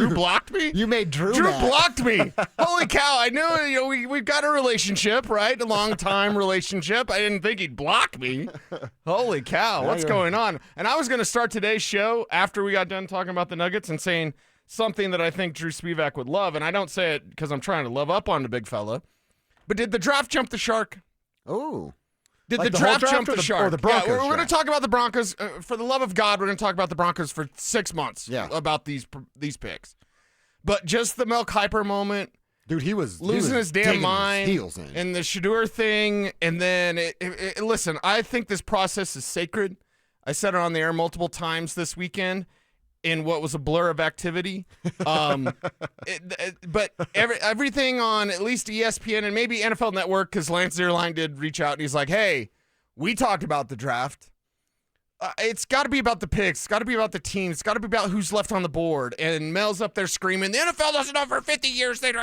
Drew blocked me? You made Drew mad. Blocked me. Holy cow. I knew we've got a relationship, right? A long-time relationship. I didn't think he'd block me. Holy cow. What's going on? And I was going to start today's show after we got done talking about the Nuggets and saying something that I think Drew Spivak would love. And I don't say it because I'm trying to love up on the big fella. But did the draft jump the shark? Oh. Did like the draft jump the shark? Or the Broncos? Yeah, we're going to talk about the Broncos. For the love of God, we're going to talk about the Broncos for 6 months about these picks. But just the Mel Kiper moment. Dude, he was losing his damn mind. His heels in. And the Shedeur thing. And then, listen, I think this process is sacred. I said it on the air multiple times this weekend in what was a blur of activity. But everything on at least ESPN and maybe NFL Network, because Lance Zierlein did reach out and he's like, hey, we talked about the draft. It's got to be about the picks. It's got to be about the team. It's got to be about who's left on the board. And Mel's up there screaming, the NFL doesn't know for 50 years. And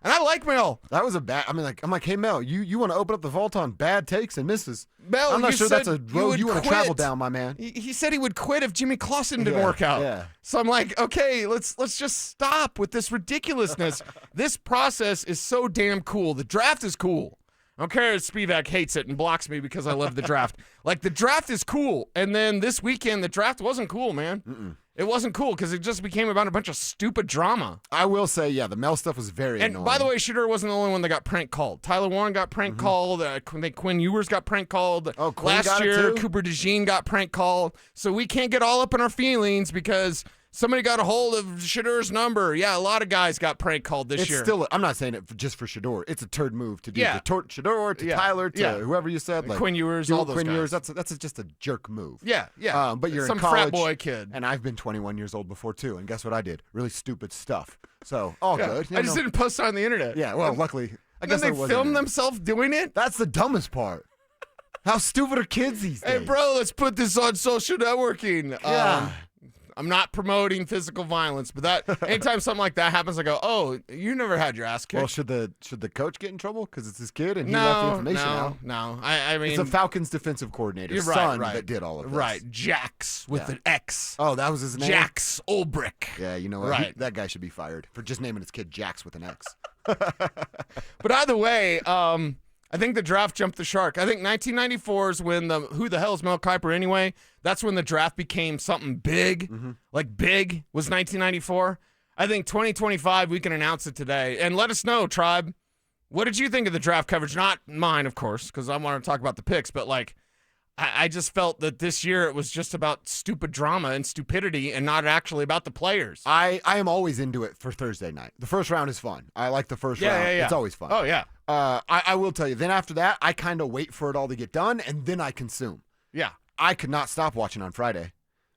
I like Mel. That was a bad. I'm like, hey, Mel, you want to open up the vault on bad takes and misses. Mel, I'm not sure that's a road you want to travel down, my man. He said he would quit if Jimmy Clausen didn't work out. Yeah. So I'm like, okay, let's just stop with this ridiculousness. This process is so damn cool. The draft is cool. I don't care if Spivak hates it and blocks me because I love the draft. Like, the draft is cool. And then this weekend, the draft wasn't cool, man. It wasn't cool because it just became about a bunch of stupid drama. I will say, yeah, the Mel stuff was very annoying. And by the way, Shedeur wasn't the only one that got prank called. Tyler Warren got prank called. I think Quinn Ewers got prank called. Oh, Quinn last got year, it too? Cooper DeJean got prank called. So we can't get all up in our feelings because somebody got a hold of Shedeur's number. Yeah, a lot of guys got prank called this year. Still, I'm not saying it just for Shedeur. It's a turd move to do to Shedeur, to Tyler, to whoever you said. Like, Quinn Ewers, all those Quinn guys. Ewers, that's just a jerk move. Yeah. But you're some in college, frat boy kid. And I've been 21 years old before, too. And guess what I did? Really stupid stuff. So, all good. I just didn't post it on the internet. Yeah, well, luckily, I guess they filmed themselves doing it? That's the dumbest part. How stupid are kids these days? Hey, bro, let's put this on social networking. Yeah. I'm not promoting physical violence, but that anytime something like that happens, I go, "Oh, you never had your ass kicked." Well, should the coach get in trouble because it's his kid and he left the information out? No. I mean, it's a Falcons defensive coordinator's son that did all of this. Right, Jax with an X. Oh, that was his name. Jax Ulbrich. Yeah, you know what? Right. That guy should be fired for just naming his kid Jax with an X. But either way, I think the draft jumped the shark. I think 1994 is when who the hell is Mel Kiper anyway? That's when the draft became something big. Like big was 1994. I think 2025, we can announce it today. And let us know, Tribe. What did you think of the draft coverage? Not mine, of course, because I want to talk about the picks. But, like, I just felt that this year it was just about stupid drama and stupidity and not actually about the players. I am always into it for Thursday night. The first round is fun. I like the first round. Yeah. It's always fun. Oh, yeah. I will tell you, then after that, I kind of wait for it all to get done, and then I consume. Yeah. I could not stop watching on Friday.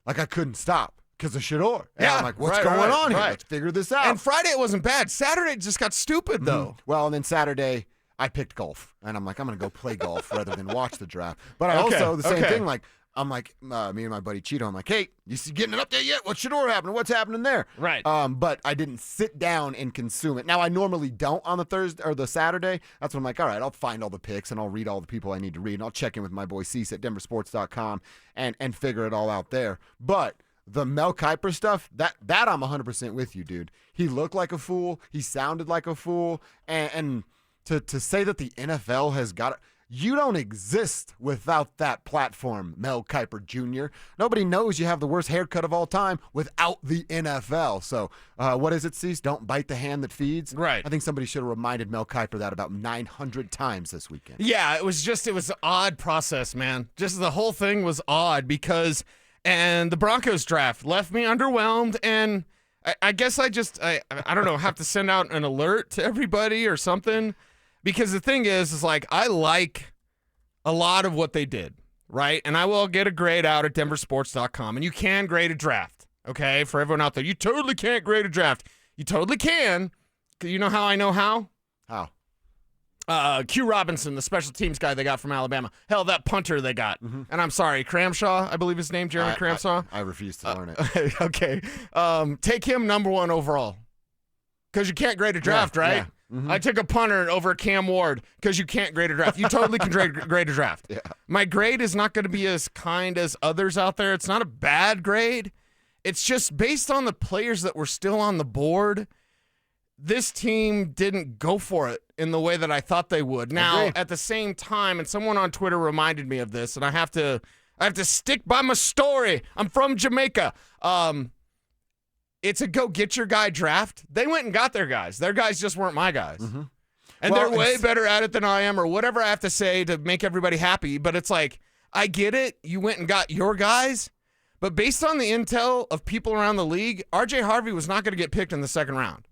Like, I couldn't stop because of Shedeur. Yeah. I'm like, what's going on here? Let's figure this out. And Friday it wasn't bad. Saturday it just got stupid, though. Well, and then Saturday, I picked golf. And I'm like, I'm going to go play golf rather than watch the draft. But I also, the same thing, like, I'm like, me and my buddy Cheeto, I'm like, hey, you getting an update yet? What's Shedeur happening? What's happening there? Right. But I didn't sit down and consume it. Now, I normally don't on the Thursday or the Saturday. That's when I'm like, all right, I'll find all the picks and I'll read all the people I need to read. And I'll check in with my boy Cecil at denversports.com and figure it all out there. But the Mel Kiper stuff, that I'm 100% with you, dude. He looked like a fool. He sounded like a fool. And to say that the NFL has got it, you don't exist without that platform, Mel Kiper Jr. Nobody knows you have the worst haircut of all time without the NFL. So what is it, Cease? Don't bite the hand that feeds? Right. I think somebody should have reminded Mel Kiper that about 900 times this weekend. Yeah, it was an odd process, man. Just the whole thing was odd because, and the Broncos draft left me underwhelmed, and I guess I don't know, have to send out an alert to everybody or something. Because the thing is like, I like a lot of what they did, right? And I will get a grade out at denversports.com. And you can grade a draft, okay? For everyone out there, you totally can't grade a draft. You totally can. You know how I know how? How? Q Robinson, the special teams guy they got from Alabama. Hell, that punter they got. And I'm sorry, Cramshaw, I believe his name, Jeremy Cramshaw. I refuse to learn it. Okay. Take him number one overall. Because you can't grade a draft, right? Yeah. I took a punter over Cam Ward because you can't grade a draft. You totally can grade a draft. Yeah. My grade is not going to be as kind as others out there. It's not a bad grade. it's just based on the players that were still on the board, this team didn't go for it in the way that I thought they would. Now, Agree. at the same time, and someone on Twitter reminded me of this, and I have to stick by my story. I'm from Jamaica. It's a go get your guy draft. They went and got their guys. Their guys just weren't my guys. Mm-hmm. And Well, they're way better at it than I am, or whatever I have to say to make everybody happy. But it's like, I get it. You went and got your guys. But based on the intel of people around the league, R.J. Harvey was not going to get picked in the second round.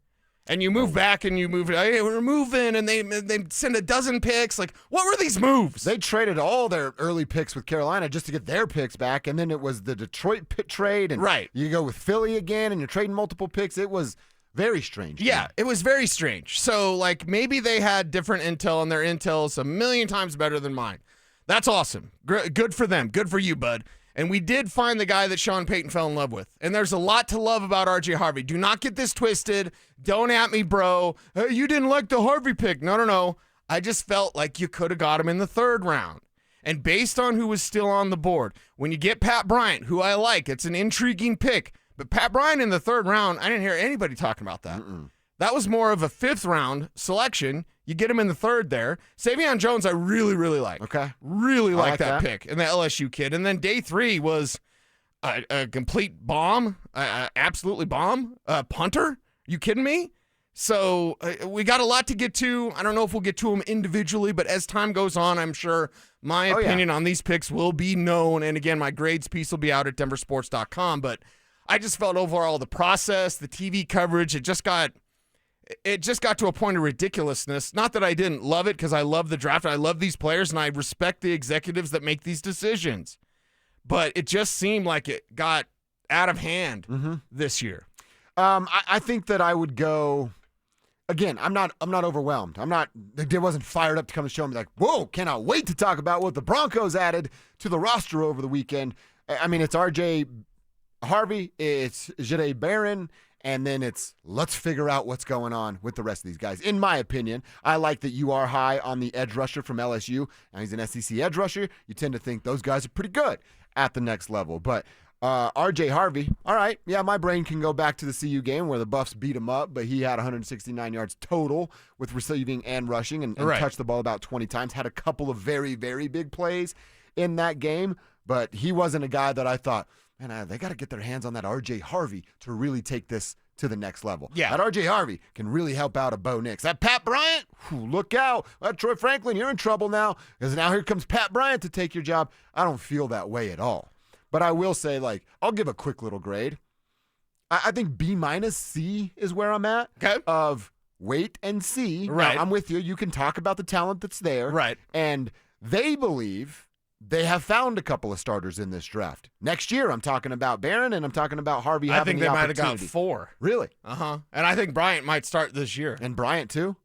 And you move back and you move, hey, we're moving, and they send a dozen picks. Like, what were these moves? They traded all their early picks with Carolina just to get their picks back, and then it was the Detroit trade, and Right. you go with Philly again, and you're trading multiple picks. It was very strange. Yeah, it was very strange. So, like, maybe they had different intel, and their intel is a million times better than mine. That's awesome. Good for them. Good for you, bud. And we did find the guy that Sean Payton fell in love with. And there's a lot to love about R.J. Harvey. Do not get this twisted. Don't at me, bro. Hey, you didn't like the Harvey pick. No. I just felt like you could have got him in the third round. And based on who was still on the board, when you get Pat Bryant, who I like, it's an intriguing pick. But Pat Bryant in the third round, I didn't hear anybody talking about that. That was more of a fifth round selection. You get him in the third there. Savion Jones, I really, really like. Okay. Really like like that that. pick and the LSU kid. And then day 3 was a complete bomb, absolutely bomb, punter. You kidding me? So we got a lot to get to. I don't know if we'll get to them individually, but as time goes on, I'm sure my opinion on these picks will be known. And again, my grades piece will be out at denversports.com. But I just felt overall the process, the TV coverage, it just got to a point of ridiculousness. Not that I didn't love it, because I love the draft. I love these players, and I respect the executives that make these decisions. But it just seemed like it got out of hand this year. I think that I would go. Again, I'm not overwhelmed. I wasn't fired up to come to the show and be like, whoa, cannot wait to talk about what the Broncos added to the roster over the weekend. I mean, it's R.J. Harvey, it's Jahdae Barron, and then it's let's figure out what's going on with the rest of these guys. In my opinion, I like that you are high on the edge rusher from LSU. Now he's an SEC edge rusher. You tend to think those guys are pretty good at the next level. But R.J. Harvey, all right, yeah, my brain can go back to the CU game where the Buffs beat him up, but he had 169 yards total with receiving and rushing and touched the ball about 20 times. Had a couple of very, very big plays in that game, but he wasn't a guy that I thought, man, they got to get their hands on that R.J. Harvey to really take this to the next level. Yeah. That R.J. Harvey can really help out a Bo Nix. That Pat Bryant, look out. That Troy Franklin, you're in trouble now, because now here comes Pat Bryant to take your job. I don't feel that way at all. But I will say, like, I'll give a quick little grade. I think B- C is where I'm at. Okay. Of wait and see. Right. Now, I'm with you. You can talk about the talent that's there. Right. And they believe they have found a couple of starters in this draft. Next year, I'm talking about Barron and I'm talking about Harvey I having think the they might have opportunity. got 4. Really? And I think Bryant might start this year. And Bryant, too?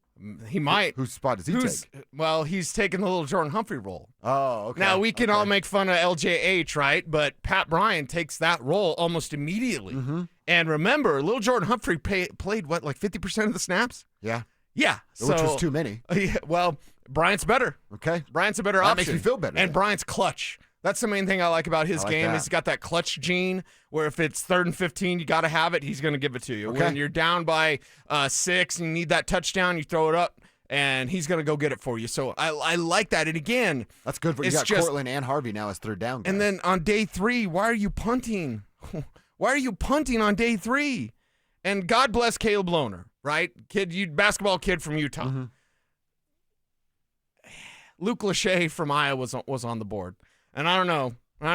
He might. Whose spot does he take? Well, he's taking the little Jordan Humphrey role. Oh, okay. Now, we can all make fun of LJH, right? But Pat Bryant takes that role almost immediately. And remember, little Jordan Humphrey played, what, like 50% of the snaps? Yeah. Yeah. Which was too many. Yeah, well, Bryant's better. Okay. Bryant's a better That option. makes me feel better, And then. Bryant's clutch. That's the main thing I like about his I like game. that. He's got that clutch gene where if it's 3rd and 15, you got to have it. He's going to give it to you. Okay. When you're down by 6 and you need that touchdown, you throw it up, and he's going to go get it for you. So I like that. And again, That's good. You it's got just- Cortland and Harvey now as third down guys. and then on day 3, why are you punting? Why are you punting on day 3? And God bless Caleb Lohner, right? Basketball kid from Utah. Luke Lachey from Iowa was on the board. And I don't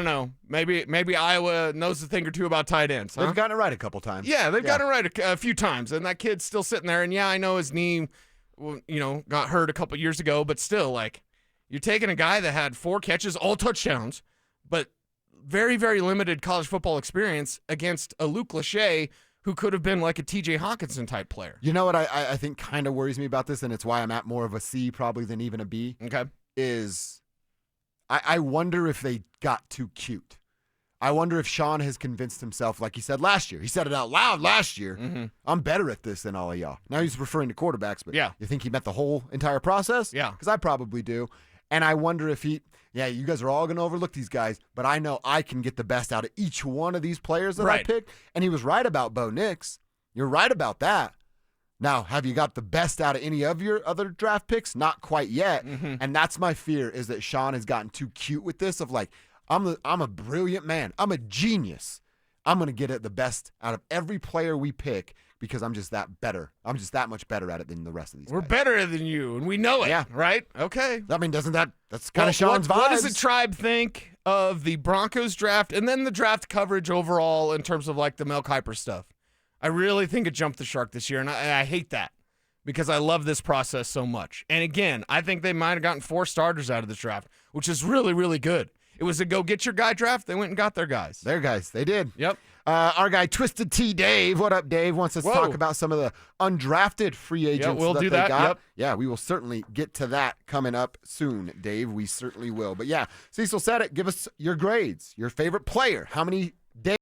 know. Maybe Iowa knows a thing or two about tight ends. Huh? They've gotten it right a couple times. Yeah, they've gotten it right a few times. And that kid's still sitting there. And yeah, I know his knee, got hurt a couple years ago. But still, like, you're taking a guy that had 4 catches, all touchdowns, but very, very limited college football experience against a Luke Lachey who could have been like a TJ Hawkinson type player. You know what I think kind of worries me about this, and it's why I'm at more of a C probably than even a B, Okay. is I wonder if they got too cute. I wonder if Sean has convinced himself, like he said last year. He said it out loud last year. I'm better at this than all of y'all. Now he's referring to quarterbacks, but Yeah. you think he meant the whole entire process? Yeah. Because I probably do. And I wonder if you guys are all going to overlook these guys, but I know I can get the best out of each one of these players that I Right. picked. And he was right about Bo Nix. You're right about that. Now, have you got the best out of any of your other draft picks? Not quite yet. And that's my fear, is that Sean has gotten too cute with this of like, I'm a brilliant man. I'm a genius. I'm going to get it the best out of every player we pick because I'm just that better. I'm just that much better at it than the rest of these We're guys. better than you, and we know it, Yeah. right? Okay. I mean, that's kind of Sean's What vibes. does the tribe think of the Broncos draft and then the draft coverage overall in terms of like the Mel Kiper stuff? I really think it jumped the shark this year, and I hate that because I love this process so much. And again, I think they might have gotten 4 starters out of this draft, which is really, really good. It was a go get your guy draft. They went and got their guys. Their guys, they did. Yep. Our guy Twisted T Dave, what up, Dave? Wants us to talk about some of the undrafted free agents. we'll that do they that. got. Yep. Yeah, we will certainly get to that coming up soon, Dave. We certainly will. But yeah, Cecil said it. Give us your grades, your favorite player. How many